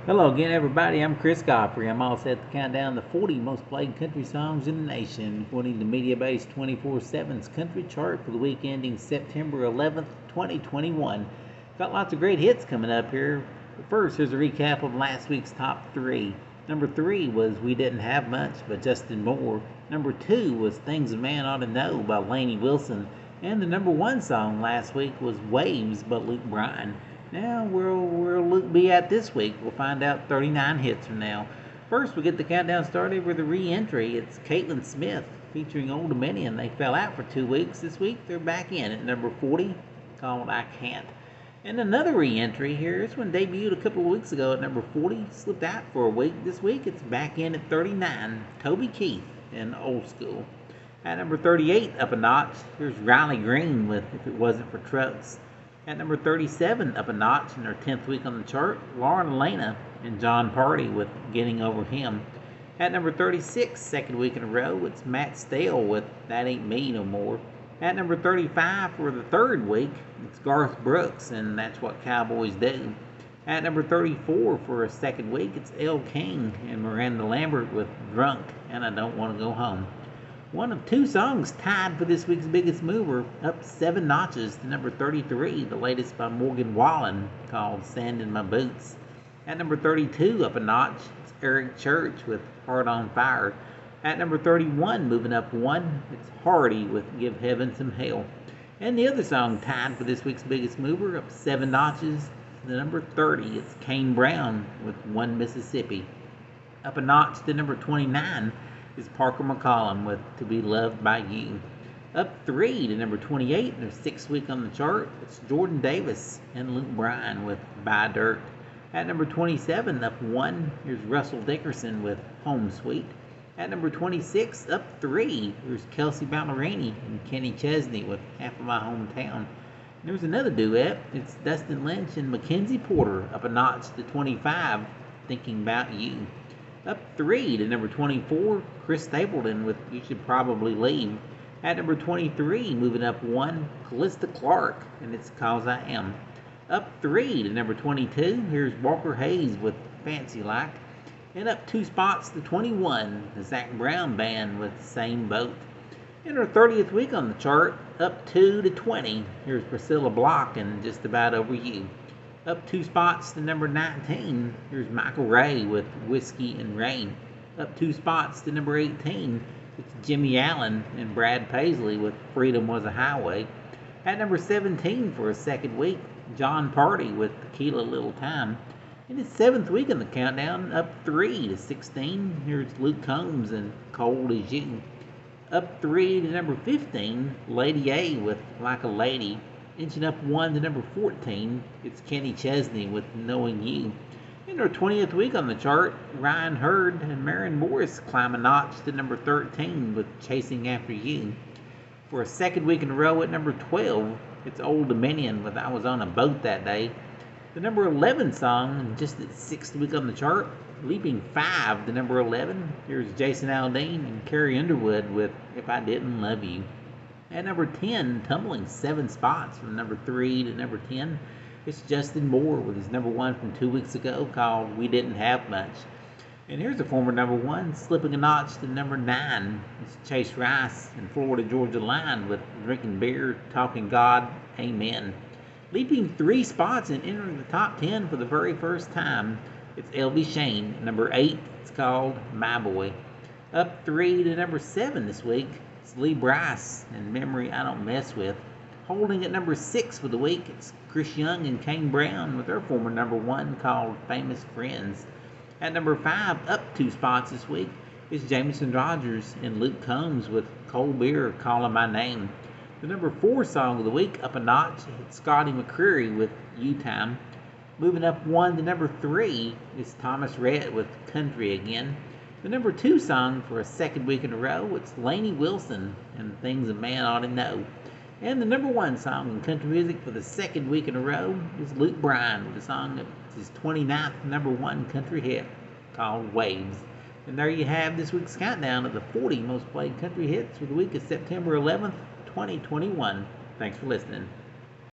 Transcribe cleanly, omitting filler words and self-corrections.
Hello again, everybody. I'm Chris Godfrey. I'm all set to count down the 40 most played country songs in the nation, according to Media-Based 24/7's country chart for the week ending September 11th, 2021. Got lots of great hits coming up here. But first, here's a recap of last week's top three. Number 3 was We Didn't Have Much by Justin Moore. Number 2 was Things a Man Ought to Know by Lainey Wilson. And the number 1 song last week was Waves by Luke Bryan. Now, where'll Luke be at this week? We'll find out 39 hits from now. First, we get the countdown started with a re-entry. It's Kaitlyn Smith featuring Old Dominion. They fell out for 2 weeks. This week, they're back in at number 40, called I Can't. And another re-entry here. This one debuted a couple of weeks ago at number 40, slipped out for a week. This week, it's back in at 39, Toby Keith in Old School. At number 38, up a notch, here's Riley Green with If It Wasn't for Trucks. At number 37, up a notch in their 10th week on the chart, Lauren Elena and John Party with Getting Over Him. At number 36, second week in a row, it's Matt Stale with That Ain't Me No More. At number 35 for the third week, it's Garth Brooks and That's What Cowboys Do. At number 34 for a second week, it's Elle King and Miranda Lambert with Drunk and I Don't Want to Go Home. One of 2 songs tied for this week's biggest mover, up 7 notches to number 33, the latest by Morgan Wallen, called Sand in My Boots. At number 32, up a notch, it's Eric Church with Heart on Fire. At number 31, moving up 1, it's Hardy with Give Heaven Some Hell. And the other song tied for this week's biggest mover, up 7 notches to number 30, it's Kane Brown with One Mississippi. Up a notch to number 29, is Parker McCollum with To Be Loved by You. Up 3 to number 28 in their 6th week on the chart, it's Jordan Davis and Luke Bryan with Buy Dirt. At number 27, up 1, here's Russell Dickerson with Home Sweet. At number 26, up 3, here's Kelsey Ballerini and Kenny Chesney with Half of My Hometown. And there's another duet, it's Dustin Lynch and Mackenzie Porter, up a notch to 25, Thinking About You. Up 3 to number 24, Chris Stapleton with You Should Probably Leave. At number 23, moving up 1, Callista Clark, and it's Cause I Am. Up 3 to number 22, here's Walker Hayes with Fancy Like. And up 2 spots to 21, the Zac Brown Band with Same Boat. In our 30th week on the chart, up 2 to 20, here's Priscilla Block and Just About Over You. Up 2 spots to number 19, here's Michael Ray with Whiskey and Rain. Up 2 spots to number 18, it's Jimmy Allen and Brad Paisley with Freedom Was a Highway. At number 17 for a second week, John Party with Tequila Little Time. In his 7th week in the countdown, up 3 to 16, here's Luke Combs and Cold As You. Up 3 to number 15, Lady A with Like a Lady. Inching up 1 to number 14, it's Kenny Chesney with Knowing You. In our 20th week on the chart, Ryan Hurd and Maren Morris climb a notch to number 13 with Chasing After You. For a second week in a row at number 12, it's Old Dominion with I Was on a Boat That Day. The number 11 song, just its 6th week on the chart, leaping 5 to number 11, here's Jason Aldean and Carrie Underwood with If I Didn't Love You. At number 10, tumbling 7 spots from number 3 to number 10, it's Justin Moore with his number 1 from 2 weeks ago called We Didn't Have Much. And here's a former number 1, slipping a notch to number 9. It's Chase Rice and Florida Georgia Line with Drinking Beer, Talking God, Amen. Leaping 3 spots and entering the top 10 for the very first time, it's L.B. Shane, number 8, it's called My Boy. Up 3 to number 7 this week, it's Lee Brice and Memory I Don't Mess With. Holding at number 6 for the week, it's Chris Young and Kane Brown with their former number 1 called Famous Friends. At number 5, up 2 spots this week, is Jameson Rogers and Luke Combs with Cold Beer Calling My Name. The number 4 song of the week, up a notch, it's Scotty McCreery with You Time. Moving up 1 to number 3 is Thomas Rhett with Country Again. The number 2 song for a second week in a row, it's Lainey Wilson and Things a Man Ought to Know. And the number 1 song in country music for the second week in a row is Luke Bryan with a song that's his 29th number 1 country hit called Waves. And there you have this week's countdown of the 40 most played country hits for the week of September 11th, 2021. Thanks for listening.